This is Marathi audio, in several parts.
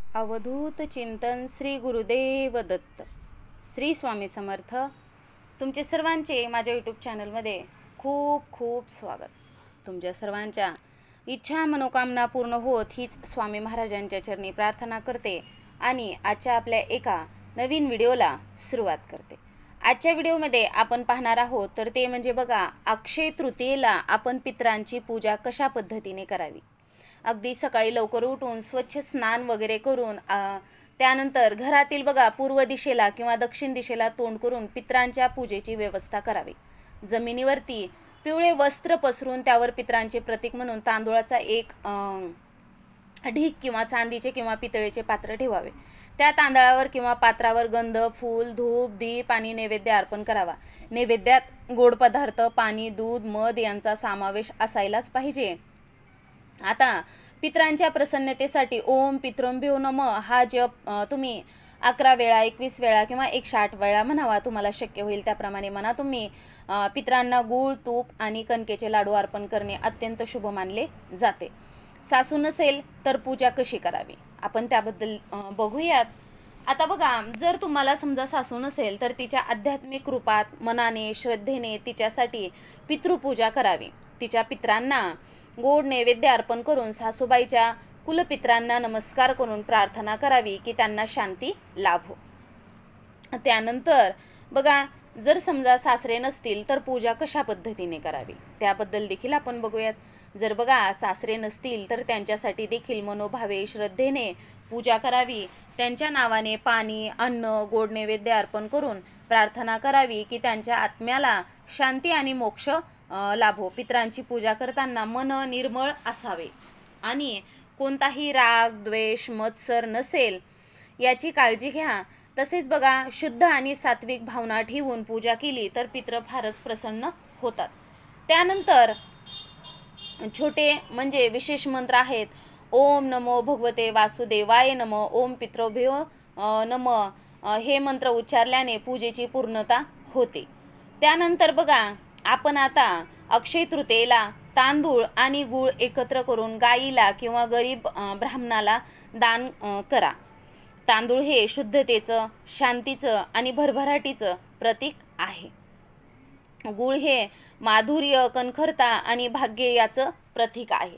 अवधूत चिंतन श्री गुरुदेव दत्त. श्री स्वामी समर्थ. तुमचे सर्वांचे माझ्या यूट्यूब चॅनलमध्ये खूप खूप स्वागत. तुमच्या सर्वांच्या इच्छा मनोकामना पूर्ण होत हीच स्वामी महाराजांच्या चरणी प्रार्थना करते आणि आजच्या आपल्या एका नवीन व्हिडिओला सुरुवात करते. आजच्या व्हिडिओमध्ये आपण पाहणार आहोत तर ते म्हणजे बघा, अक्षय तृतीयेला आपण पितरांची पूजा कशा पद्धतीने करावी. अगदी सकाळी लवकर उठून स्वच्छ स्नान वगैरे करून त्यानंतर घरातील बघा पूर्व दिशेला किंवा दक्षिण दिशेला तोंड करून पितरांच्या पूजेची व्यवस्था करावी. जमिनीवरती पिवळे वस्त्र पसरून त्यावर पितरांचे प्रतीक म्हणून तांदूळाचा एक ढीग किंवा चांदीचे किंवा पितळेचे पात्र ठेवावे. त्या तांदळावर किंवा पात्रावर गंध, फूल, धूप, दीप आणि नैवेद्य अर्पण करावा. नैवेद्यात गोड पदार्थ, पाणी, दूध, मध यांचा समावेश असायलाच पाहिजे. आता पितरांच्या प्रसन्नतेसाठी ओम पितृभ्यो नमः हा जप तुम्ही 11 वेळा, 21 वेळा किंवा 108 वेळा म्हणावा. तुम्हाला शक्य होईल त्याप्रमाणे म्हणा. तुम्ही पितरांना गूळ, तूप आणि कणकेचे लाडू अर्पण करणे अत्यंत शुभ मानले जाते. सासू नसेल तर पूजा कशी करावी आपण त्याबद्दल बघूयात. आता बघा, जर तुम्हाला समजा सासू नसेल तर तिच्या आध्यात्मिक रूपात मनाने श्रद्धेने तिच्यासाठी पितृपूजा करावी. तिच्या पितरांना गोड नैवेद्य अर्पण करून सासूबाईच्या कुलपितरांना नमस्कार करून प्रार्थना करावी की त्यांना शांती लाभो. त्यानंतर बघा, जर समजा सासरे नसतील तर पूजा कशा पद्धतीने करावी त्याबद्दल देखील आपण बघूयात. जर बघा सासरे नसतील तर त्यांच्यासाठी देखील मनोभावे श्रद्धेने पूजा करावी. त्यांच्या नावाने पाणी, अन्न, गोड नैवेद्य अर्पण करून प्रार्थना करावी की त्यांच्या आत्म्याला शांती आणि मोक्ष लाभो. पितरांची पूजा करताना मन निर्मळ असावे आणि कोणताही राग, द्वेष, मत्सर नसेल याची काळजी घ्या. तसेच बघा, शुद्ध आणि सात्विक भावना ठेवून पूजा केली तर पितर फारच प्रसन्न होतात. त्यानंतर छोटे म्हणजे विशेष मंत्र आहेत. ओम नमो भगवते वासुदेवाय नमः, ओम पितृभ्यो नमः हे मंत्र उच्चारल्याने पूजेची पूर्णता होते. त्यानंतर बघा, आपण आता अक्षय तृतीयेला तांदूळ आणि गूळ एकत्र करून गाईला किंवा गरीब ब्राह्मणाला दान करा. तांदूळ हे शुद्धतेचं, शांतीचं आणि भरभराटीचं प्रतीक आहे. गूळ हे माधुर्य, कणखरता आणि भाग्य याचं प्रतीक आहे.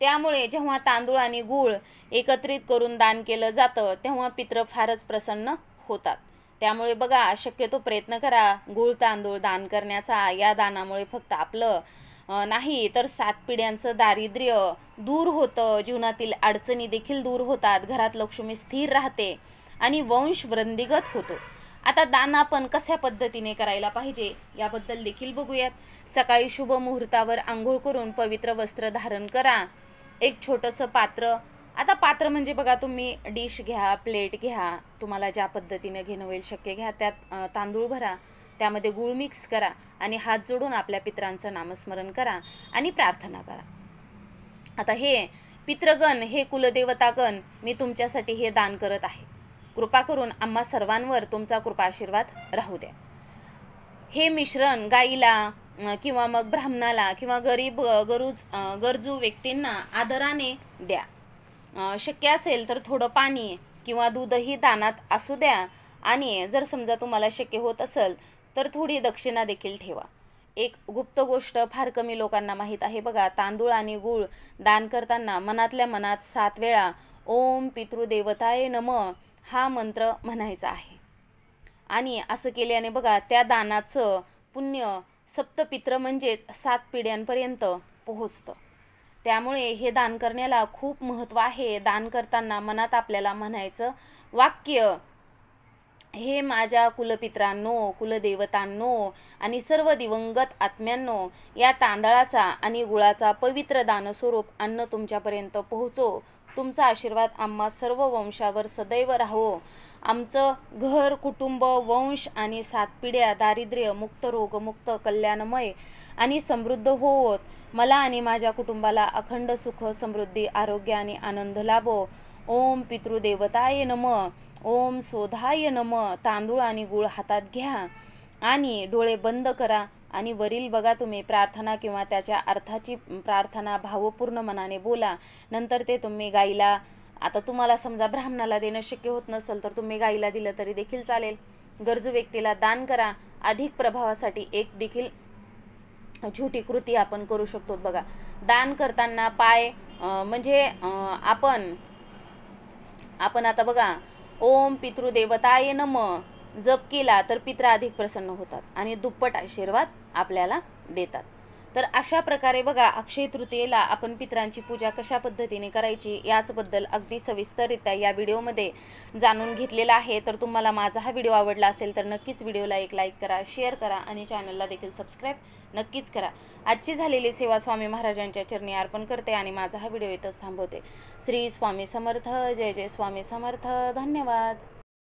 त्यामुळे जेव्हा तांदूळ आणि गूळ एकत्रित करून दान केलं जातं तेव्हा पितर फारच प्रसन्न होतात. त्यामुळे बघा, शक्यतो प्रयत्न करा गूळ तांदूळ दान करण्याचा. या दानामुळे फक्त आपलं नाही तर 7 पिढ्यांचं दारिद्र्य दूर होतं, जीवनातील अडचणी देखील दूर होतात, घरात लक्ष्मी स्थिर राहते आणि वंश वृद्धिंगत होतो. आता दान आपण कशा पद्धतीने करायला पाहिजे याबद्दल देखील बघूयात. सकाळी शुभ मुहूर्तावर आंघोळ करून पवित्र वस्त्र धारण करा. एक छोटंसं पात्र, आता पात्र म्हणजे बघा, तुम्ही डिश घ्या, प्लेट घ्या, तुम्हाला ज्या पद्धतीने घेणं होईल शक्य घ्या. त्यात तांदूळ भरा, त्यामध्ये गूळ मिक्स करा आणि हात जोडून आपल्या पितरांचं नामस्मरण करा आणि प्रार्थना करा. आता हे पितृगण, हे कुलदेवतागण, मी तुमच्यासाठी हे दान करत आहे. कृपा करून आम्हा सर्वांवर तुमचा कृपा आशीर्वाद राहू द्या. हे मिश्रण गाईला किंवा मग ब्राह्मणाला किंवा गरजू व्यक्तींना आदराने द्या. शक्य असेल तर थोडं पाणी किंवा दूधही दानात असू द्या आणि जर समजा तुम्हाला शक्य होत असेल तर थोडी दक्षिणा देखील ठेवा. एक गुप्त गोष्ट फार कमी लोकांना माहीत आहे बघा, तांदूळ आणि गूळ दान करताना मनातल्या मनात 7 वेळा ओम पितृदेवताय नमः हा मंत्र म्हणायचा आहे. आणि असं केल्याने बघा त्या दानाचं पुण्य सप्तपित्र म्हणजेच 7 पिढ्यांपर्यंत पोहोचतं. त्यामुळे हे दान करण्याला खूप महत्त्व आहे. दान करताना मनात आपल्याला म्हणायचं वाक्य, हे माझ्या कुलपित्रांनो, कुलदेवतांनो आणि सर्व दिवंगत आत्म्यांनो, या तांदळाचा आणि गुळाचा पवित्र दानस्वरूप अन्न तुमच्यापर्यंत पोहोचो. तुमचा आशीर्वाद आम्हा सर्व वंशावर सदैव राहो. आमचं घर, कुटुंब, वंश आणि 7 पिढ्या दारिद्र्य मुक्त, रोगमुक्त, कल्याणमय आणि समृद्ध होवोत. मला आणि माझ्या कुटुंबाला अखंड सुख, समृद्धी, आरोग्य आणि आनंद लाभो. ओम पितृदेवताय नमः, ओम सोधाय नमः. तांदूळ आणि गूळ हातात घ्या आणि डोळे बंद करा आणि वरील बघा तुम्ही प्रार्थना किंवा त्याच्या अर्थाची प्रार्थना भावपूर्ण मनाने बोला. नंतर ते तुम्ही गाईला आता तुम्हाला समजा ब्राह्मणाला देणं शक्य होत नसेल तर तुम्ही गाईला दिलं तरी देखील चालेल. गरजू व्यक्तीला दान करा. अधिक प्रभावासाठी एक देखील छोटी कृती आपण करू शकतो बघा. दान करताना पाय म्हणजे आपण आता बघा ओम पितृदेवताय नमः जप केला तर पित्र अधिक प्रसन्न होतात आणि दुप्पट आशीर्वाद आपल्याला देतात. तर अशा प्रकारे बघा अक्षय तृतीयेला आपण पितरांची पूजा कशा पद्धतीने करायची याचबद्दल अगदी सविस्तररित्या या व्हिडिओमध्ये जाणून घेतलेला आहे. तर तुम्हाला माझा हा व्हिडिओ आवडला असेल तर नक्कीच व्हिडिओला एक लाईक करा, शेअर करा आणि चॅनलला देखील सबस्क्राईब नक्कीच करा. आजची झालेली सेवा स्वामी महाराजांच्या चरणी अर्पण करते आणि माझा हा व्हिडिओ इथंच थांबवते. श्री स्वामी समर्थ. जय जय स्वामी समर्थ. धन्यवाद.